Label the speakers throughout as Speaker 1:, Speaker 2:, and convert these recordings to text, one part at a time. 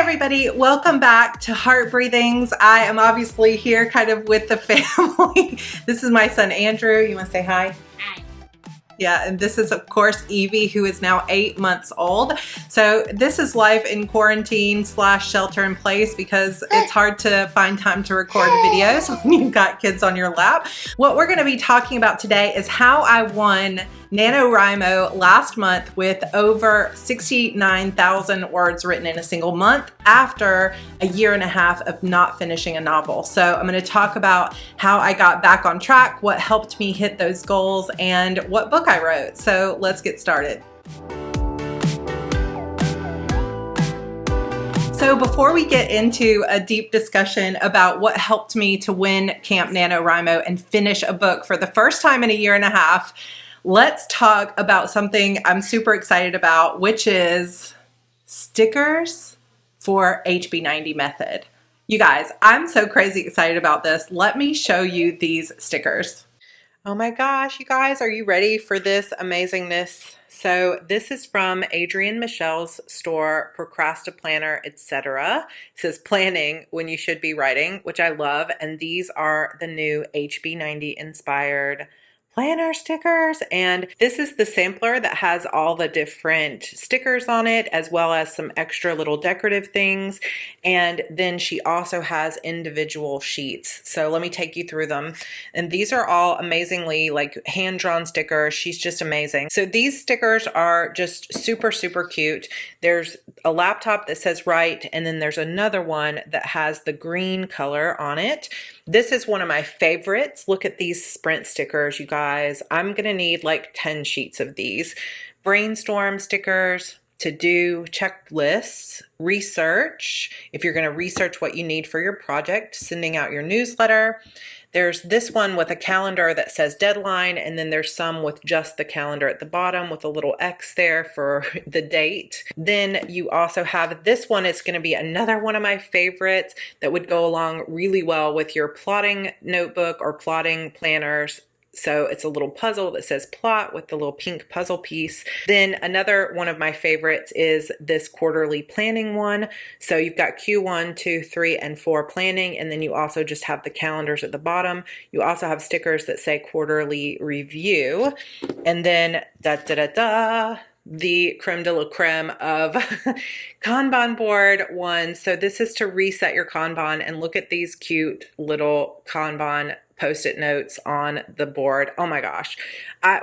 Speaker 1: everybody, welcome back to Heart Breathings. I am obviously here kind of with the family. This is my son Andrew. You want to say hi?
Speaker 2: Hi.
Speaker 1: Yeah, and this is of course Evie, who is now 8 months old. So this is life in quarantine / shelter in place because it's hard to find time to record videos when you've got kids on your lap. What we're going to be talking about today is how I won NaNoWriMo last month with over 69,000 words written in a single month after a year and a half of not finishing a novel. So I'm going to talk about how I got back on track, what helped me hit those goals, and what book I wrote. So let's get started. So before we get into a deep discussion about what helped me to win Camp NaNoWriMo and finish a book for the first time in a year and a half, let's talk about something I'm super excited about, which is stickers for HB90 method. You guys, I'm so crazy excited about this. Let me show you these stickers. Oh my gosh, you guys, are you ready for this amazingness? So this is from Adrienne Michelle's store, Procrastiplanner, etc. It says planning when you should be writing, which I love. And these are the new HB90 inspired planner stickers, and this is the sampler that has all the different stickers on it, as well as some extra little decorative things. And then she also has individual sheets. So let me take you through them. And these are all amazingly like hand-drawn stickers. She's just amazing. So these stickers are just super, super cute. There's a laptop that says write, and then there's another one that has the green color on it. This is one of my favorites. Look at these sprint stickers, you guys. I'm gonna need like 10 sheets of these. Brainstorm stickers, to-do checklists, research, if you're gonna research what you need for your project, sending out your newsletter. There's this one with a calendar that says deadline, and then there's some with just the calendar at the bottom with a little X there for the date. Then you also have this one. It's going to be another one of my favorites that would go along really well with your plotting notebook or plotting planners. So it's a little puzzle that says plot with the little pink puzzle piece. Then another one of my favorites is this quarterly planning one. So you've got Q1, 2, 3, and 4 planning, and then you also just have the calendars at the bottom. You also have stickers that say quarterly review. And then the creme de la creme of Kanban board one. So this is to reset your Kanban, and look at these cute little Kanban Post-it notes on the board. Oh my gosh.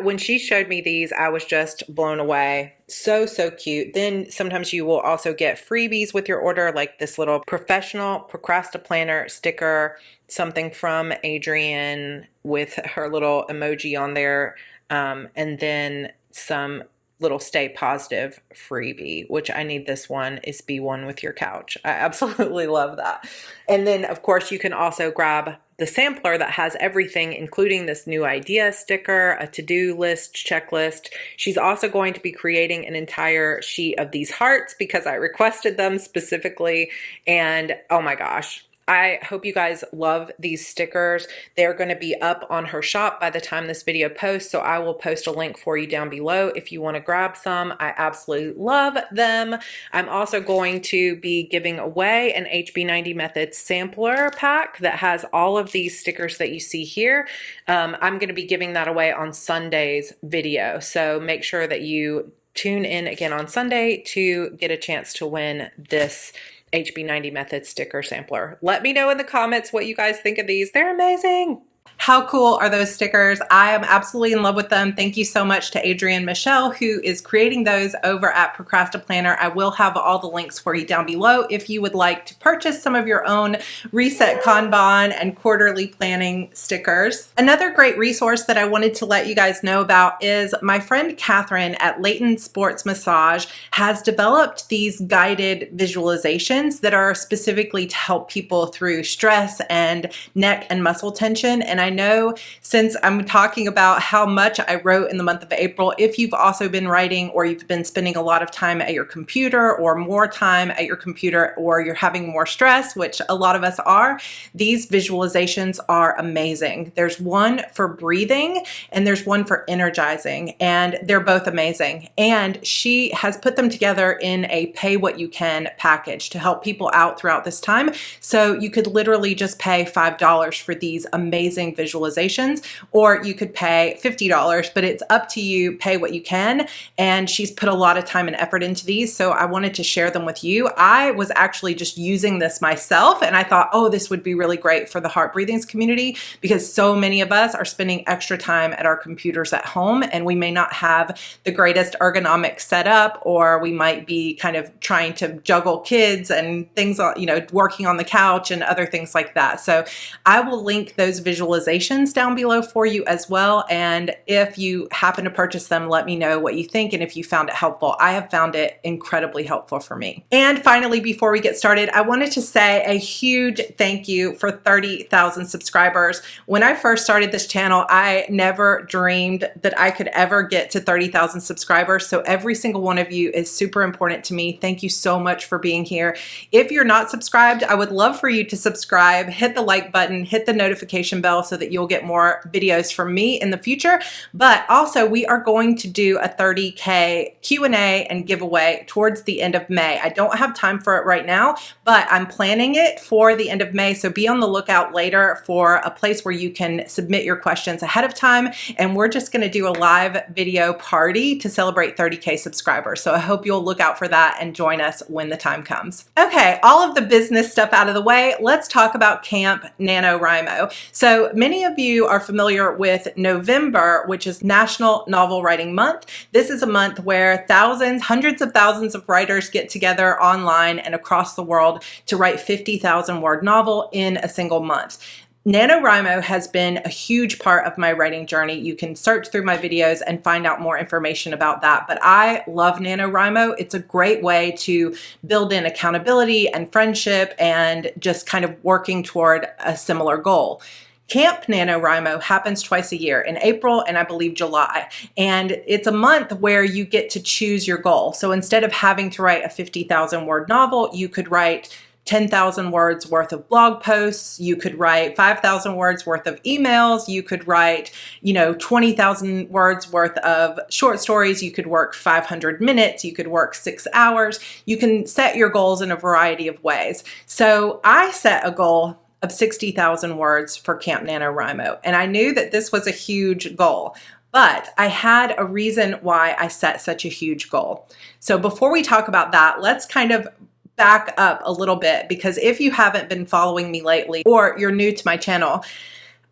Speaker 1: When she showed me these, I was just blown away. So, so cute. Then sometimes you will also get freebies with your order, like this little professional Procrastiplanner sticker, something from Adrienne with her little emoji on there, and then some little stay positive freebie, which I need. This one is be one with your couch. I absolutely love that. And then of course you can also grab the sampler that has everything, including this new idea sticker, a to-do list, checklist. She's also going to be creating an entire sheet of these hearts because I requested them specifically. And oh my gosh, I hope you guys love these stickers. They're going to be up on her shop by the time this video posts, so I will post a link for you down below if you want to grab some. I absolutely love them. I'm also going to be giving away an HB90 Method sampler pack that has all of these stickers that you see here. I'm going to be giving that away on Sunday's video, so make sure that you tune in again on Sunday to get a chance to win this HB90 Method sticker sampler. Let me know in the comments what you guys think of these. They're amazing. How cool are those stickers? I am absolutely in love with them. Thank you so much to Adrienne Michelle, who is creating those over at Procrastiplanner. I will have all the links for you down below if you would like to purchase some of your own Reset Kanban and quarterly planning stickers. Another great resource that I wanted to let you guys know about is my friend Catherine at Layton Sports Massage has developed these guided visualizations that are specifically to help people through stress and neck and muscle tension. And I know since I'm talking about how much I wrote in the month of April, if you've also been writing or you've been spending a lot of time at your computer or more time at your computer, or you're having more stress, which a lot of us are, these visualizations are amazing. There's one for breathing and there's one for energizing, and they're both amazing. And she has put them together in a pay what you can package to help people out throughout this time. So you could literally just pay $5 for these amazing visualizations, or you could pay $50, but it's up to you. Pay what you can. And she's put a lot of time and effort into these, so I wanted to share them with you. I was actually just using this myself, and I thought, oh, this would be really great for the Heart Breathings community, because so many of us are spending extra time at our computers at home, and we may not have the greatest ergonomic setup, or we might be kind of trying to juggle kids and things, you know, working on the couch and other things like that. So I will link those visualizations down below for you as well. And if you happen to purchase them, let me know what you think and if you found it helpful. I have found it incredibly helpful for me. And finally, before we get started, I wanted to say a huge thank you for 30,000 subscribers. When I first started this channel, I never dreamed that I could ever get to 30,000 subscribers. So every single one of you is super important to me. Thank you so much for being here. If you're not subscribed, I would love for you to subscribe, hit the like button, hit the notification bell so that you'll get more videos from me in the future. But also, we are going to do a 30K Q&A and giveaway towards the end of May. I don't have time for it right now, but I'm planning it for the end of May. So be on the lookout later for a place where you can submit your questions ahead of time. And we're just going to do a live video party to celebrate 30K subscribers. So I hope you'll look out for that and join us when the time comes. Okay, all of the business stuff out of the way, let's talk about Camp NaNoWriMo. So many of you are familiar with November, which is National Novel Writing Month. This is a month where thousands, hundreds of thousands of writers get together online and across the world to write 50,000 word novel in a single month. NaNoWriMo has been a huge part of my writing journey. You can search through my videos and find out more information about that. But I love NaNoWriMo. It's a great way to build in accountability and friendship and just kind of working toward a similar goal. Camp NaNoWriMo happens twice a year, in April and I believe July. And it's a month where you get to choose your goal. So instead of having to write a 50,000 word novel, you could write 10,000 words worth of blog posts. You could write 5,000 words worth of emails. You could write, 20,000 words worth of short stories. You could work 500 minutes. You could work 6 hours. You can set your goals in a variety of ways. So I set a goal of 60,000 words for Camp NaNoWriMo. And I knew that this was a huge goal, but I had a reason why I set such a huge goal. So before we talk about that, let's kind of back up a little bit, because if you haven't been following me lately or you're new to my channel,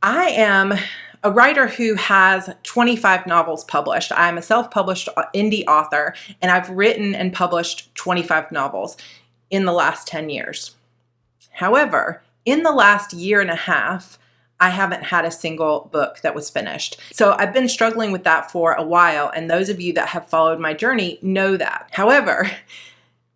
Speaker 1: I am a writer who has 25 novels published. I'm a self-published indie author, and I've written and published 25 novels in the last 10 years. However, in the last year and a half, I haven't had a single book that was finished. So I've been struggling with that for a while, and those of you that have followed my journey know that. However,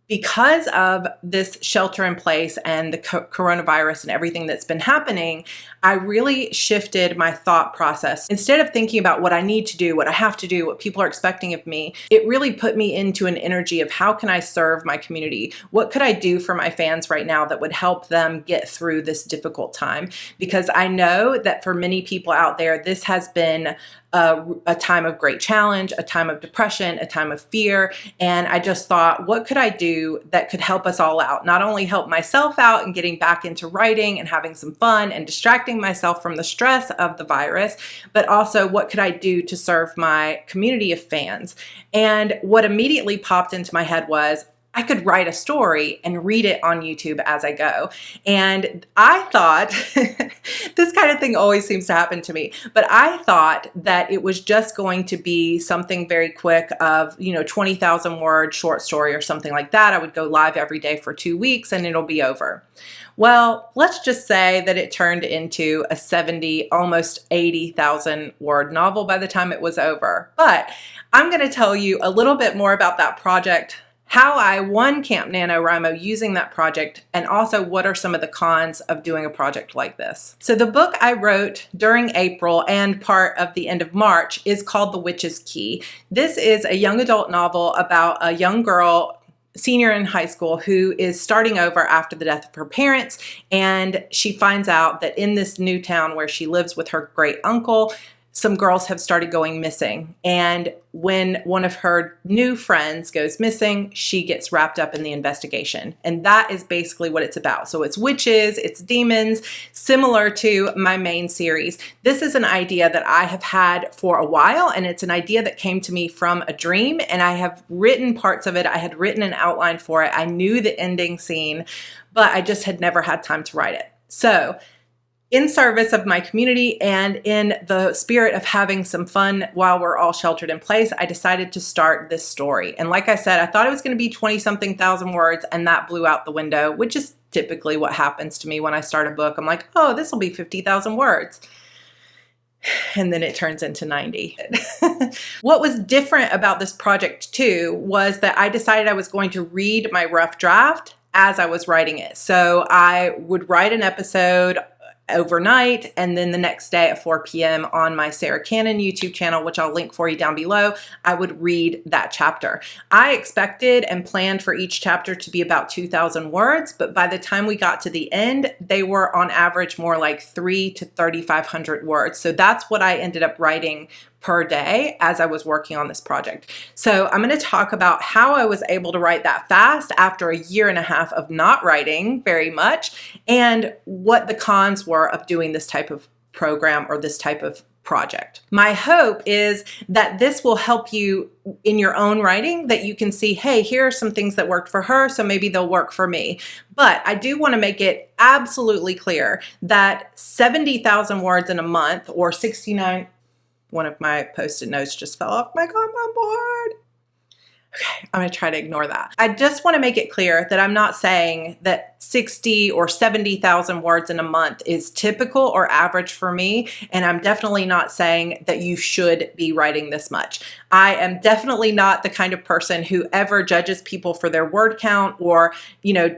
Speaker 1: because of this shelter in place and the coronavirus and everything that's been happening, I really shifted my thought process. Instead of thinking about what I need to do, what I have to do, what people are expecting of me, it really put me into an energy of how can I serve my community? What could I do for my fans right now that would help them get through this difficult time? Because I know that for many people out there, this has been a time of great challenge, a time of depression, a time of fear. And I just thought, what could I do that could help us all out? Not only help myself out and getting back into writing and having some fun and distracting myself from the stress of the virus, but also what could I do to serve my community of fans? And what immediately popped into my head was, I could write a story and read it on YouTube as I go. And I thought, this kind of thing always seems to happen to me, but I thought that it was just going to be something very quick of, 20,000 word short story or something like that. I would go live every day for 2 weeks and it'll be over. Well, let's just say that it turned into a 70, almost 80,000 word novel by the time it was over. But I'm going to tell you a little bit more about that project, how I won Camp NaNoWriMo using that project, and also what are some of the cons of doing a project like this. So the book I wrote during April and part of the end of March is called The Witch's Key. This is a young adult novel about a young girl, senior in high school, who is starting over after the death of her parents, and she finds out that in this new town where she lives with her great uncle, some girls have started going missing. And when one of her new friends goes missing, she gets wrapped up in the investigation. And that is basically what it's about. So it's witches, it's demons, similar to my main series. This is an idea that I have had for a while, and it's an idea that came to me from a dream, and I have written parts of it. I had written an outline for it. I knew the ending scene, but I just had never had time to write it. So in service of my community and in the spirit of having some fun while we're all sheltered in place, I decided to start this story. And like I said, I thought it was going to be 20-something thousand words, and that blew out the window, which is typically what happens to me when I start a book. I'm like, oh, this will be 50,000 words. And then it turns into 90. What was different about this project too was that I decided I was going to read my rough draft as I was writing it. So I would write an episode overnight, and then the next day at 4 p.m. on my Sarra Cannon YouTube channel, which I'll link for you down below, I would read that chapter. I expected and planned for each chapter to be about 2,000 words, but by the time we got to the end, they were on average more like 3,000 to 3,500 words. So that's what I ended up writing per day as I was working on this project. So I'm going to talk about how I was able to write that fast after a year and a half of not writing very much, and what the cons were of doing this type of program or this type of project. My hope is that this will help you in your own writing, that you can see, hey, here are some things that worked for her, so maybe they'll work for me. But I do want to make it absolutely clear that 70,000 words in a month, or 69, one of my Post-it notes just fell off my Kanban board. Okay, I'm going to try to ignore that. I just want to make it clear that I'm not saying that 60 or 70,000 words in a month is typical or average for me, and I'm definitely not saying that you should be writing this much. I am definitely not the kind of person who ever judges people for their word count or,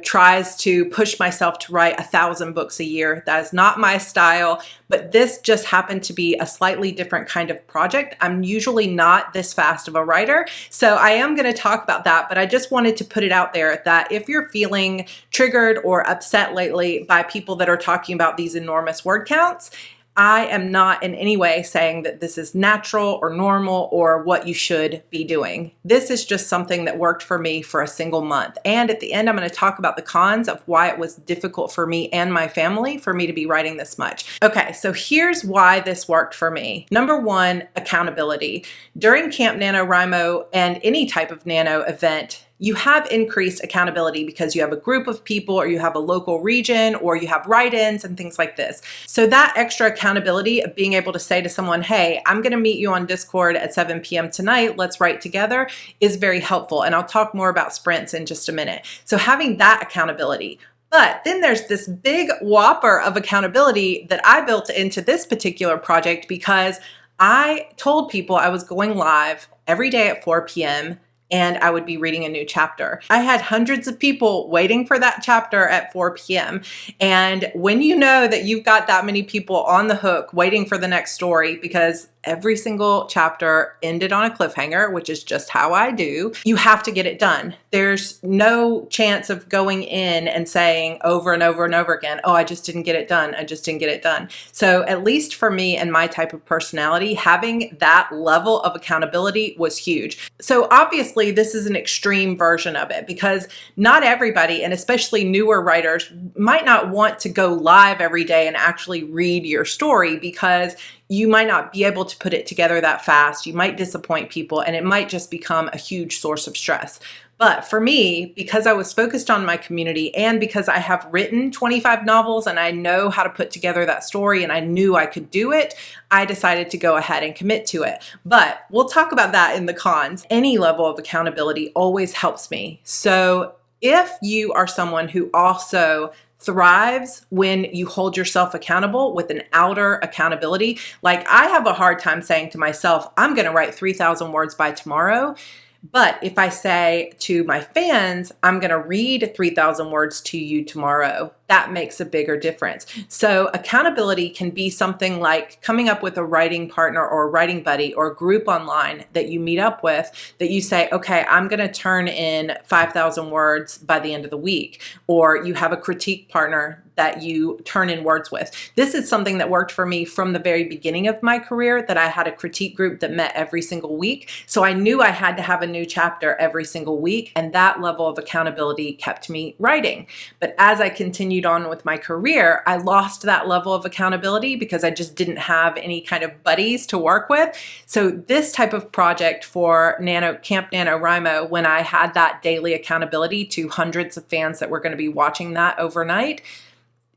Speaker 1: tries to push myself to write 1,000 books a year. That is not my style, but this just happened to be a slightly different kind of project. I'm usually not this fast of a writer, so I am going to talk about that, but I just wanted to put it out there that if you're feeling triggered or upset lately by people that are talking about these enormous word counts, I am not in any way saying that this is natural or normal or what you should be doing. This is just something that worked for me for a single month. And at the end, I'm going to talk about the cons of why it was difficult for me and my family for me to be writing this much. Okay, so here's why this worked for me. Number one, accountability. During Camp NaNoWriMo and any type of nano event, you have increased accountability because you have a group of people, or you have a local region, or you have write-ins and things like this. So that extra accountability of being able to say to someone, hey, I'm going to meet you on Discord at 7 p.m. tonight, let's write together, is very helpful. And I'll talk more about sprints in just a minute. So having that accountability. But then there's this big whopper of accountability that I built into this particular project because I told people I was going live every day at 4 p.m. and I would be reading a new chapter. I had hundreds of people waiting for that chapter at 4 p.m. And when you know that you've got that many people on the hook waiting for the next story, because every single chapter ended on a cliffhanger, which is just how I do, you have to get it done. There's no chance of going in and saying over and over and over again, oh, I just didn't get it done. I just didn't get it done. So at least for me and my type of personality, having that level of accountability was huge. So obviously this is an extreme version of it because not everybody, and especially newer writers, might not want to go live every day and actually read your story because you might not be able to put it together that fast. You might disappoint people, and it might just become a huge source of stress. But for me, because I was focused on my community and because I have written 25 novels and I know how to put together that story and I knew I could do it, I decided to go ahead and commit to it. But we'll talk about that in the cons. Any level of accountability always helps me. So if you are someone who also thrives when you hold yourself accountable with an outer accountability. Like I have a hard time saying to myself, I'm going to write 3,000 words by tomorrow, But if I say to my fans, I'm going to read 3,000 words to you tomorrow, that makes a bigger difference. So accountability can be something like coming up with a writing partner or a writing buddy or a group online that you meet up with, that you say, okay, I'm going to turn in 5,000 words by the end of the week. Or you have a critique partner that you turn in words with. This is something that worked for me from the very beginning of my career, that I had a critique group that met every single week. So I knew I had to have a new chapter every single week, and that level of accountability kept me writing. But as I continued on with my career, I lost that level of accountability because I just didn't have any kind of buddies to work with. So this type of project for Camp NaNoWriMo, when I had that daily accountability to hundreds of fans that were going to be watching that overnight,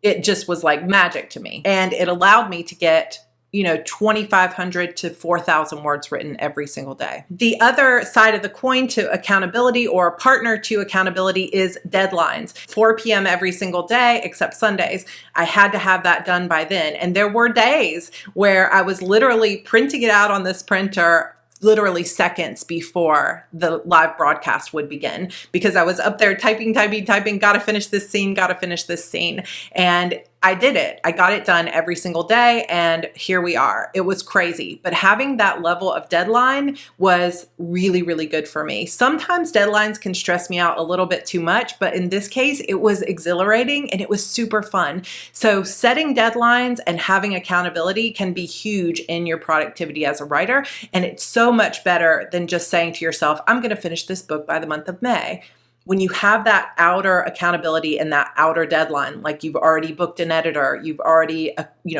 Speaker 1: it just was like magic to me. And it allowed me to get 2,500 to 4,000 words written every single day. The other side of the coin to accountability, or partner to accountability, is deadlines. 4 p.m. every single day, except Sundays. I had to have that done by then. And there were days where I was literally printing it out on this printer literally seconds before the live broadcast would begin, because I was up there typing, gotta finish this scene. And I did it. I got it done every single day, and here we are. It was crazy, but having that level of deadline was really, really good for me. Sometimes deadlines can stress me out a little bit too much, but in this case, it was exhilarating and it was super fun. So setting deadlines and having accountability can be huge in your productivity as a writer, and it's so much better than just saying to yourself, I'm going to finish this book by the month of May. When you have that outer accountability and that outer deadline, like you've already booked an editor, you've already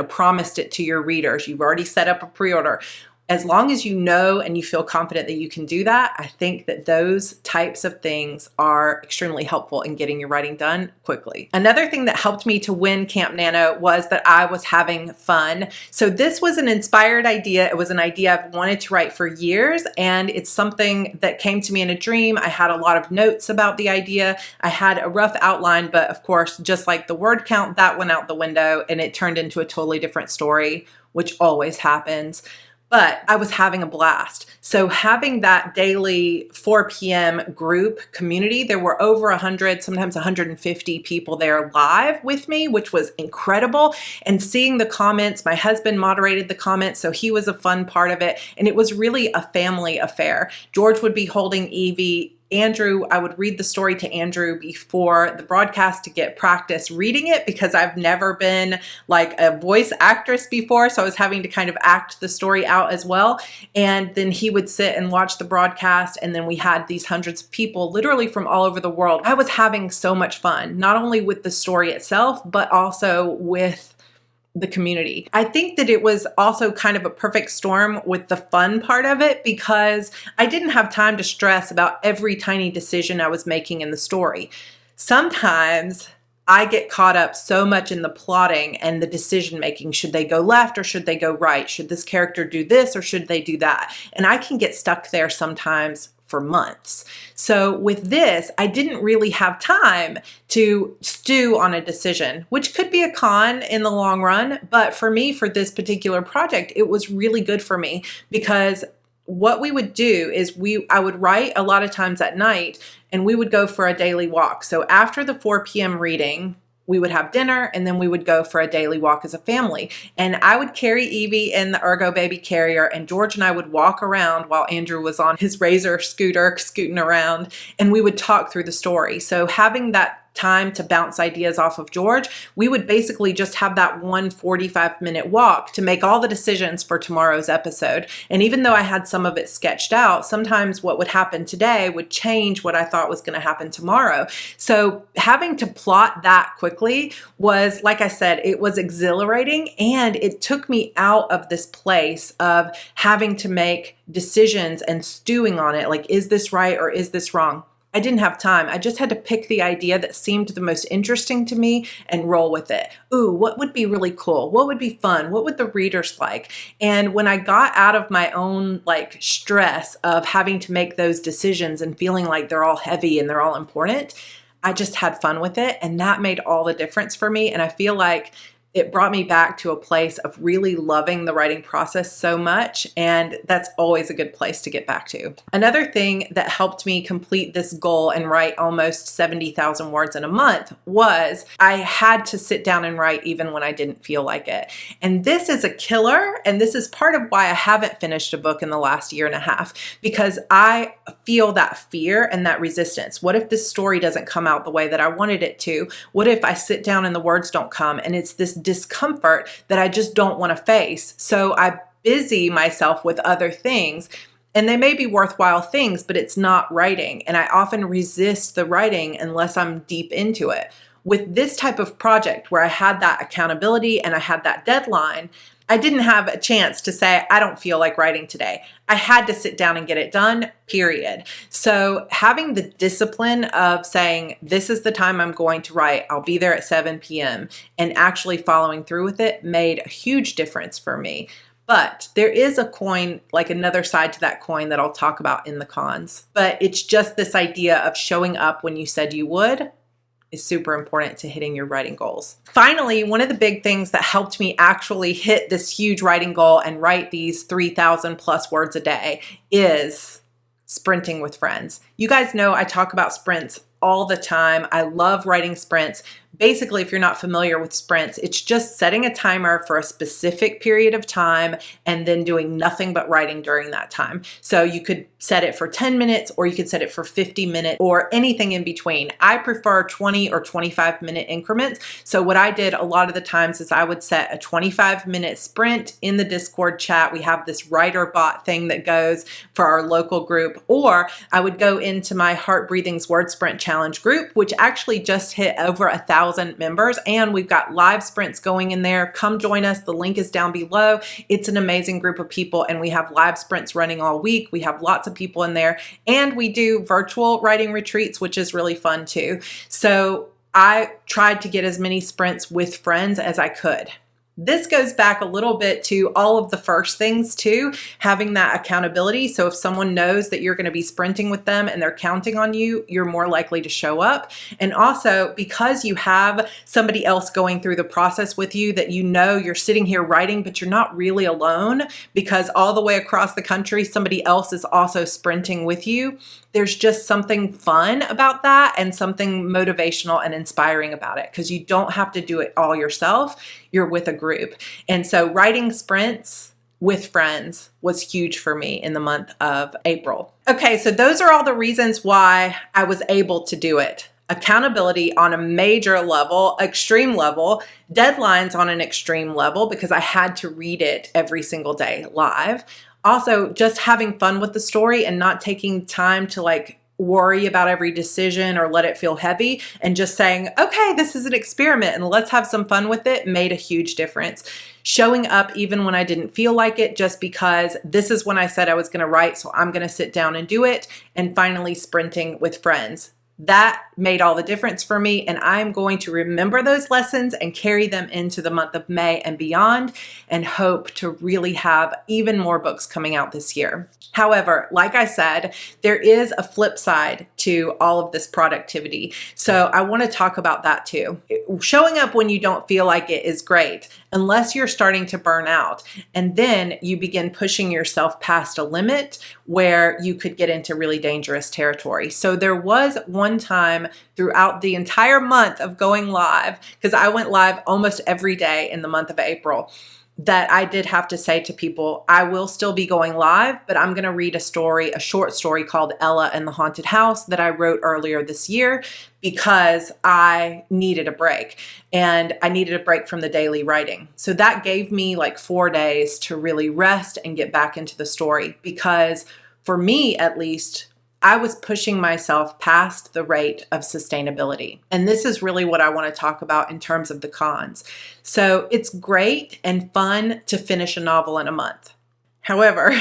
Speaker 1: promised it to your readers, you've already set up a pre-order. As long as you know and you feel confident that you can do that, I think that those types of things are extremely helpful in getting your writing done quickly. Another thing that helped me to win Camp Nano was that I was having fun. So this was an inspired idea. It was an idea I've wanted to write for years, and it's something that came to me in a dream. I had a lot of notes about the idea. I had a rough outline, but of course, just like the word count, that went out the window and it turned into a totally different story, which always happens. But I was having a blast. So having that daily 4 p.m. group community, there were over 100, sometimes 150 people there live with me, which was incredible. And seeing the comments, my husband moderated the comments, so he was a fun part of it. And it was really a family affair. George would be holding Evie. Andrew, I would read the story to Andrew before the broadcast to get practice reading it, because I've never been like a voice actress before. So I was having to kind of act the story out as well. And then he would sit and watch the broadcast. And then we had these hundreds of people literally from all over the world. I was having so much fun, not only with the story itself, but also with the community. I think that it was also kind of a perfect storm with the fun part of it, because I didn't have time to stress about every tiny decision I was making in the story. Sometimes I get caught up so much in the plotting and the decision making. Should they go left or should they go right? Should this character do this or should they do that? And I can get stuck there sometimes for months. So with this, I didn't really have time to stew on a decision, which could be a con in the long run. But for me, for this particular project, it was really good for me, because what we would do is I would write a lot of times at night, and we would go for a daily walk. So after the 4 p.m. reading, we would have dinner, and then we would go for a daily walk as a family. And I would carry Evie in the Ergo Baby carrier, and George and I would walk around while Andrew was on his Razor scooter scooting around, and we would talk through the story. So having that time to bounce ideas off of George, we would basically just have that 45-minute walk to make all the decisions for tomorrow's episode. And even though I had some of it sketched out, sometimes what would happen today would change what I thought was going to happen tomorrow. So having to plot that quickly was, like I said, it was exhilarating, and it took me out of this place of having to make decisions and stewing on it. Like, is this right or is this wrong? I didn't have time. I just had to pick the idea that seemed the most interesting to me and roll with it. Ooh, what would be really cool? What would be fun? What would the readers like? And when I got out of my own stress of having to make those decisions and feeling like they're all heavy and they're all important, I just had fun with it. And that made all the difference for me. And I feel like it brought me back to a place of really loving the writing process so much, and that's always a good place to get back to. Another thing that helped me complete this goal and write almost 70,000 words in a month was I had to sit down and write even when I didn't feel like it. And this is a killer, and this is part of why I haven't finished a book in the last year and a half, because I feel that fear and that resistance. What if this story doesn't come out the way that I wanted it to? What if I sit down and the words don't come? And it's this discomfort that I just don't want to face. So I busy myself with other things, and they may be worthwhile things, but it's not writing. And I often resist the writing unless I'm deep into it. With this type of project where I had that accountability and I had that deadline, I didn't have a chance to say, I don't feel like writing today. I had to sit down and get it done, period. So having the discipline of saying, this is the time I'm going to write, I'll be there at 7 p.m., and actually following through with it made a huge difference for me. But there is a coin, like another side to that coin that I'll talk about in the cons. But it's just this idea of showing up when you said you would is super important to hitting your writing goals. Finally, one of the big things that helped me actually hit this huge writing goal and write these 3,000 plus words a day is sprinting with friends. You guys know I talk about sprints all the time. I love writing sprints. Basically, if you're not familiar with sprints, it's just setting a timer for a specific period of time and then doing nothing but writing during that time. So you could set it for 10 minutes or you could set it for 50 minutes or anything in between. I prefer 20 or 25-minute increments. So what I did a lot of the times is I would set a 25-minute sprint in the Discord chat. We have this writer bot thing that goes for our local group, or I would go into my Heart Breathing's Word Sprint Challenge group, which actually just hit over 1,000 members, and we've got live sprints going in there. Come join us. The link is down below. It's an amazing group of people, and we have live sprints running all week. We have lots of people in there, and we do virtual writing retreats, which is really fun too. So I tried to get as many sprints with friends as I could. This goes back a little bit to all of the first things too, having that accountability. So if someone knows that you're going to be sprinting with them and they're counting on you, you're more likely to show up. And also because you have somebody else going through the process with you, that you know you're sitting here writing, but you're not really alone, because all the way across the country, somebody else is also sprinting with you. There's just something fun about that and something motivational and inspiring about it, because you don't have to do it all yourself. You're with a group. And so writing sprints with friends was huge for me in the month of April. Okay, so those are all the reasons why I was able to do it. Accountability on a major level, extreme level, deadlines on an extreme level because I had to read it every single day live. Also, just having fun with the story and not taking time to like worry about every decision or let it feel heavy, and just saying, okay, this is an experiment and let's have some fun with it, made a huge difference. Showing up even when I didn't feel like it, just because this is when I said I was going to write, so I'm going to sit down and do it. And finally, sprinting with friends. That made all the difference for me, and I'm going to remember those lessons and carry them into the month of May and beyond, and hope to really have even more books coming out this year. However, like I said, there is a flip side to all of this productivity. So I want to talk about that too. Showing up when you don't feel like it is great, unless you're starting to burn out. And then you begin pushing yourself past a limit where you could get into really dangerous territory. So there was one time throughout the entire month of going live, because I went live almost every day in the month of April, that I did have to say to people, I will still be going live, but I'm going to read a story, a short story called Ella and the Haunted House that I wrote earlier this year, because I needed a break, and I needed a break from the daily writing. So that gave me like 4 days to really rest and get back into the story, because for me, at least, I was pushing myself past the rate of sustainability. And this is really what I want to talk about in terms of the cons. So it's great and fun to finish a novel in a month. However,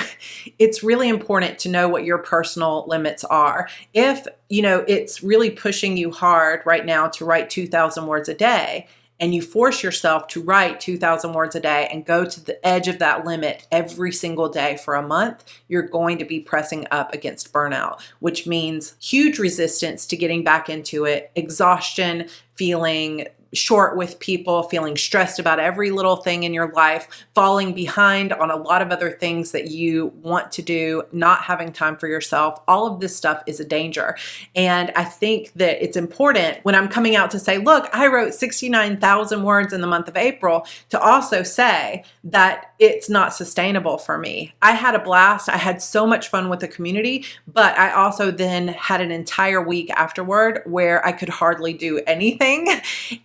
Speaker 1: it's really important to know what your personal limits are. If, it's really pushing you hard right now to write 2,000 words a day, and you force yourself to write 2,000 words a day and go to the edge of that limit every single day for a month, you're going to be pressing up against burnout, which means huge resistance to getting back into it, exhaustion, feeling short with people, feeling stressed about every little thing in your life, falling behind on a lot of other things that you want to do, not having time for yourself. All of this stuff is a danger. And I think that it's important when I'm coming out to say, look, I wrote 69,000 words in the month of April, to also say that it's not sustainable for me. I had a blast. I had so much fun with the community, but I also then had an entire week afterward where I could hardly do anything.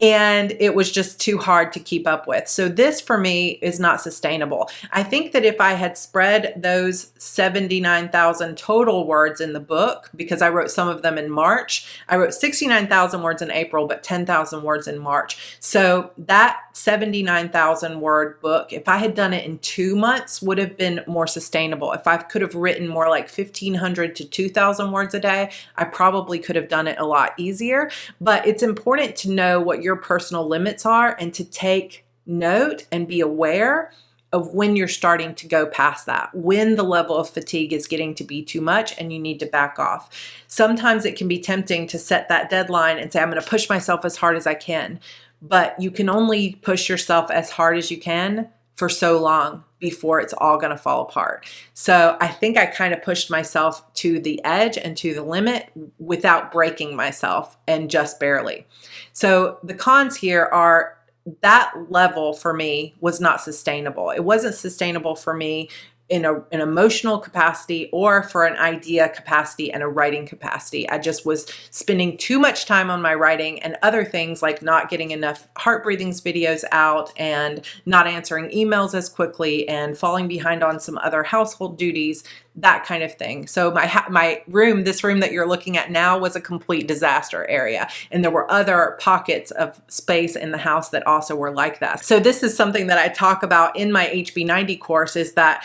Speaker 1: And it was just too hard to keep up with. So this for me is not sustainable. I think that if I had spread those 79,000 total words in the book, because I wrote some of them in March, I wrote 69,000 words in April, but 10,000 words in March. So that 79,000 word book, if I had done it in 2 months, would have been more sustainable. If I could have written more like 1,500 to 2,000 words a day, I probably could have done it a lot easier. But it's important to know what your personal limits are and to take note and be aware of when you're starting to go past that, when the level of fatigue is getting to be too much and you need to back off. Sometimes it can be tempting to set that deadline and say, I'm going to push myself as hard as I can, but you can only push yourself as hard as you can for so long before it's all going to fall apart. So I think I kind of pushed myself to the edge and to the limit without breaking myself, and just barely. So the cons here are that level for me was not sustainable. It wasn't sustainable for me in an emotional capacity or for an idea capacity and a writing capacity. I just was spending too much time on my writing, and other things like not getting enough Heart Breathings videos out and not answering emails as quickly and falling behind on some other household duties, that kind of thing. So my room, this room that you're looking at now, was a complete disaster area. And there were other pockets of space in the house that also were like that. So this is something that I talk about in my HB90 course, is that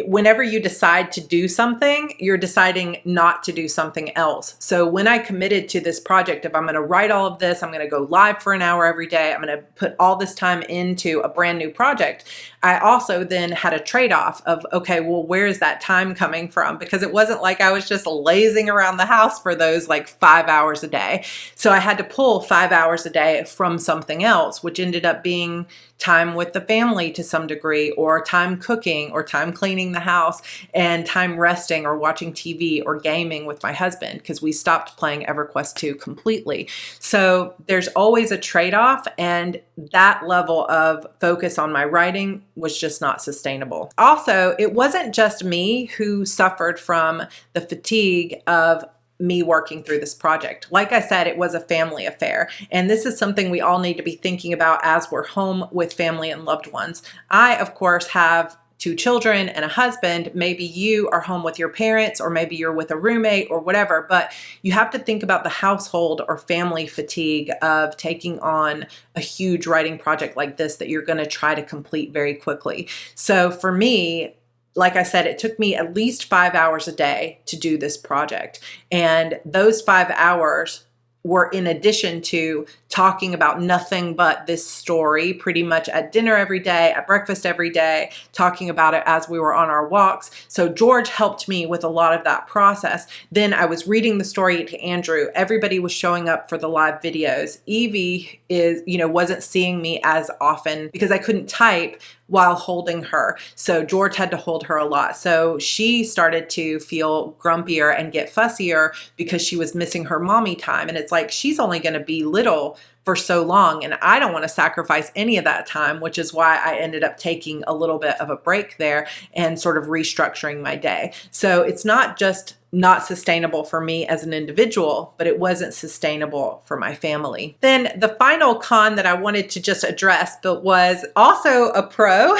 Speaker 1: whenever you decide to do something, you're deciding not to do something else. So when I committed to this project, if I'm going to write all of this, I'm going to go live for an hour every day, I'm going to put all this time into a brand new project, I also then had a trade-off of, okay, well, where is that time coming from? Because it wasn't like I was just lazing around the house for those like 5 hours a day. So I had to pull 5 hours a day from something else, which ended up being time with the family to some degree, or time cooking, or time cleaning the house, and time resting or watching TV or gaming with my husband, because we stopped playing EverQuest 2 completely. So there's always a trade-off, and that level of focus on my writing was just not sustainable. Also, it wasn't just me who suffered from the fatigue of me working through this project. Like I said, it was a family affair. And this is something we all need to be thinking about as we're home with family and loved ones. I, of course, have 2 children and a husband. Maybe you are home with your parents, or maybe you're with a roommate or whatever, but you have to think about the household or family fatigue of taking on a huge writing project like this that you're going to try to complete very quickly. So for me, like I said, it took me at least 5 hours a day to do this project. And those 5 hours were in addition to talking about nothing but this story pretty much at dinner every day, at breakfast every day, talking about it as we were on our walks. So George helped me with a lot of that process. Then I was reading the story to Andrew. Everybody was showing up for the live videos. Evie wasn't seeing me as often because I couldn't type while holding her. So George had to hold her a lot. So she started to feel grumpier and get fussier because she was missing her mommy time. And it's like, she's only going to be little for so long, and I don't want to sacrifice any of that time, which is why I ended up taking a little bit of a break there and sort of restructuring my day. So it's not just not sustainable for me as an individual, but it wasn't sustainable for my family. Then the final con that I wanted to just address, but was also a pro.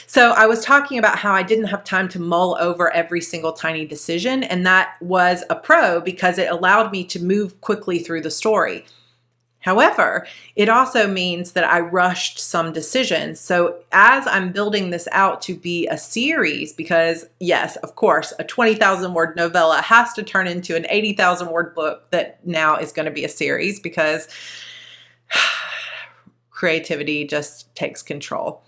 Speaker 1: So I was talking about how I didn't have time to mull over every single tiny decision, and that was a pro because it allowed me to move quickly through the story. However, it also means that I rushed some decisions. So as I'm building this out to be a series, because yes, of course, a 20,000 word novella has to turn into an 80,000 word book that now is going to be a series, because creativity just takes control.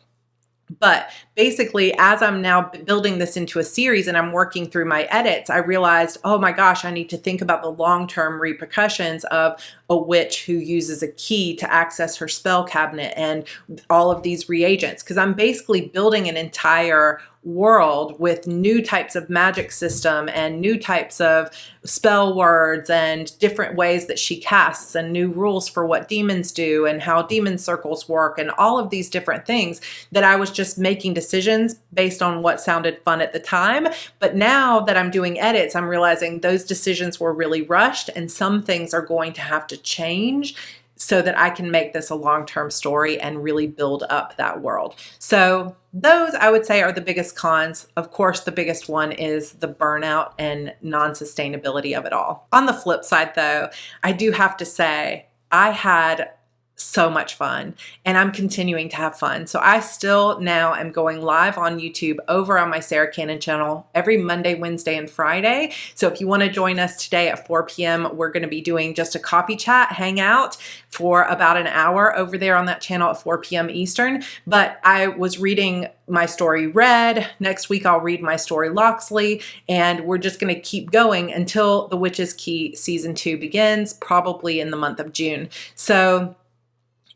Speaker 1: But basically, as I'm now building this into a series and I'm working through my edits, I realized, oh my gosh, I need to think about the long-term repercussions of a witch who uses a key to access her spell cabinet and all of these reagents, because I'm basically building an entire world with new types of magic system and new types of spell words and different ways that she casts and new rules for what demons do and how demon circles work and all of these different things that I was just making decisions based on what sounded fun at the time. But now that I'm doing edits, I'm realizing those decisions were really rushed and some things are going to have to change so that I can make this a long-term story and really build up that world. So those, I would say, are the biggest cons. Of course, the biggest one is the burnout and non-sustainability of it all. On the flip side, though, I do have to say I had so much fun and I'm continuing to have fun. So I still now am going live on YouTube over on my Sarra Cannon channel every Monday, Wednesday, and Friday. So if you want to join us today at 4 p.m., we're going to be doing just a coffee chat hangout for about an hour over there on that channel at 4 p.m. Eastern. But I was reading my story Red. Next week, I'll read my story Loxley, and we're just going to keep going until The Witch's Key Season 2 begins, probably in the month of June. So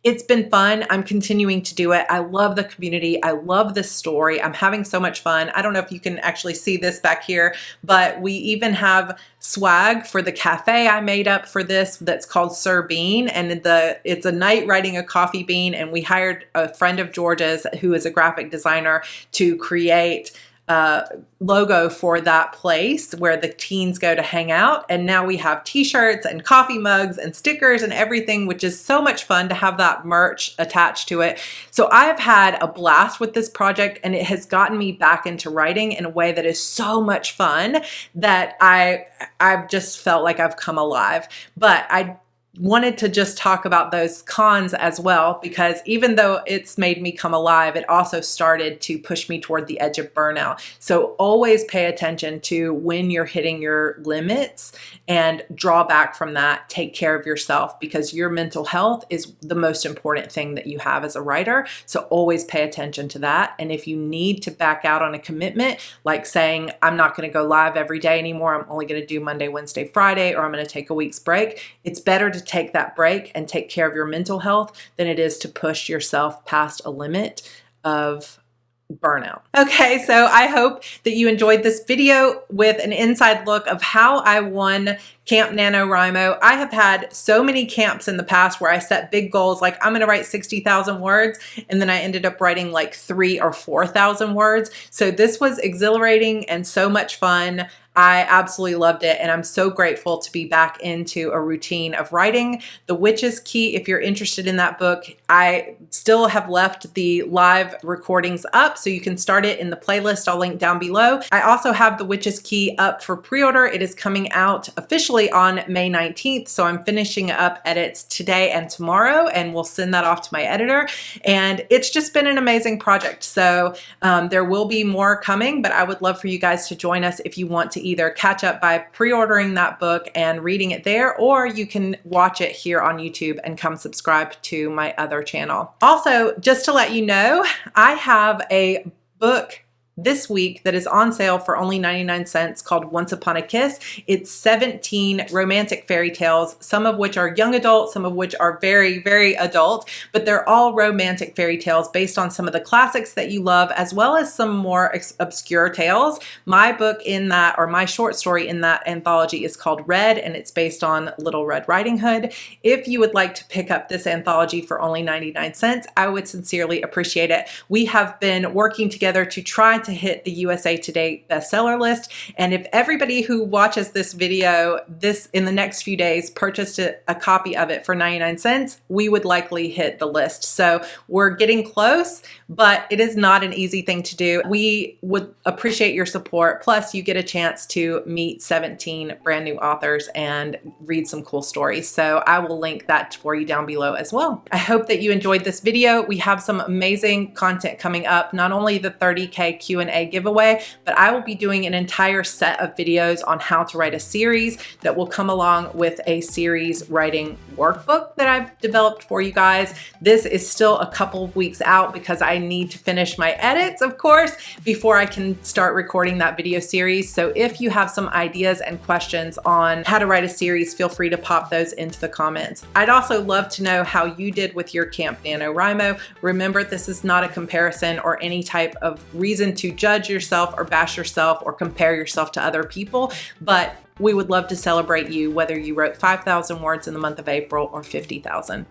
Speaker 1: it's been fun. I'm continuing to do it. I love the community. I love this story. I'm having so much fun. I don't know if you can actually see this back here, but we even have swag for the cafe I made up for this that's called Sir Bean. And it's a night writing a coffee bean. And we hired a friend of George's who is a graphic designer to create logo for that place where the teens go to hang out. And now we have t-shirts and coffee mugs and stickers and everything, which is so much fun to have that merch attached to it. So I've had a blast with this project and it has gotten me back into writing in a way that is so much fun that I've just felt like I've come alive. But I wanted to just talk about those cons as well, because even though it's made me come alive, it also started to push me toward the edge of burnout. So always pay attention to when you're hitting your limits and draw back from that. Take care of yourself, because your mental health is the most important thing that you have as a writer. So always pay attention to that. And if you need to back out on a commitment, like saying, I'm not going to go live every day anymore, I'm only going to do Monday, Wednesday, Friday, or I'm going to take a week's break, it's better to take that break and take care of your mental health than it is to push yourself past a limit of burnout. Okay, so I hope that you enjoyed this video with an inside look of how I won Camp NaNoWriMo. I have had so many camps in the past where I set big goals, like I'm going to write 60,000 words, and then I ended up writing like 3,000 or 4,000 words. So this was exhilarating and so much fun. I absolutely loved it, and I'm so grateful to be back into a routine of writing. The Witch's Key, if you're interested in that book, I still have left the live recordings up, so you can start it in the playlist I'll link down below. I also have The Witch's Key up for pre-order. It is coming out officially on May 19th, so I'm finishing up edits today and tomorrow, and we'll send that off to my editor. And it's just been an amazing project, so there will be more coming, but I would love for you guys to join us if you want to either catch up by pre-ordering that book and reading it there, or you can watch it here on YouTube and come subscribe to my other channel. Also, just to let you know, I have a book this week that is on sale for only 99 cents called Once Upon a Kiss. It's 17 romantic fairy tales, some of which are young adult, some of which are very, very adult, but they're all romantic fairy tales based on some of the classics that you love, as well as some more obscure tales. My book in that, or my short story in that anthology, is called Red, and it's based on Little Red Riding Hood. If you would like to pick up this anthology for only 99 cents, I would sincerely appreciate it. We have been working together to try to hit the USA Today bestseller list. And if everybody who watches this video in the next few days purchased a copy of it for 99 cents, we would likely hit the list. So we're getting close, but it is not an easy thing to do. We would appreciate your support. Plus you get a chance to meet 17 brand new authors and read some cool stories. So I will link that for you down below as well. I hope that you enjoyed this video. We have some amazing content coming up, not only the 30K Q&A Q&A giveaway, but I will be doing an entire set of videos on how to write a series that will come along with a series writing workbook that I've developed for you guys. This is still a couple of weeks out because I need to finish my edits, of course, before I can start recording that video series. So if you have some ideas and questions on how to write a series, feel free to pop those into the comments. I'd also love to know how you did with your Camp NaNoWriMo. Remember, this is not a comparison or any type of reason to judge yourself or bash yourself or compare yourself to other people, but we would love to celebrate you, whether you wrote 5,000 words in the month of April or 50,000.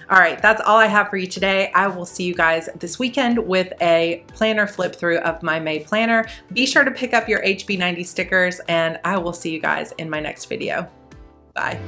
Speaker 1: All right, that's all I have for you today. I will see you guys this weekend with a planner flip through of my May planner. Be sure to pick up your HB90 stickers, and I will see you guys in my next video. Bye.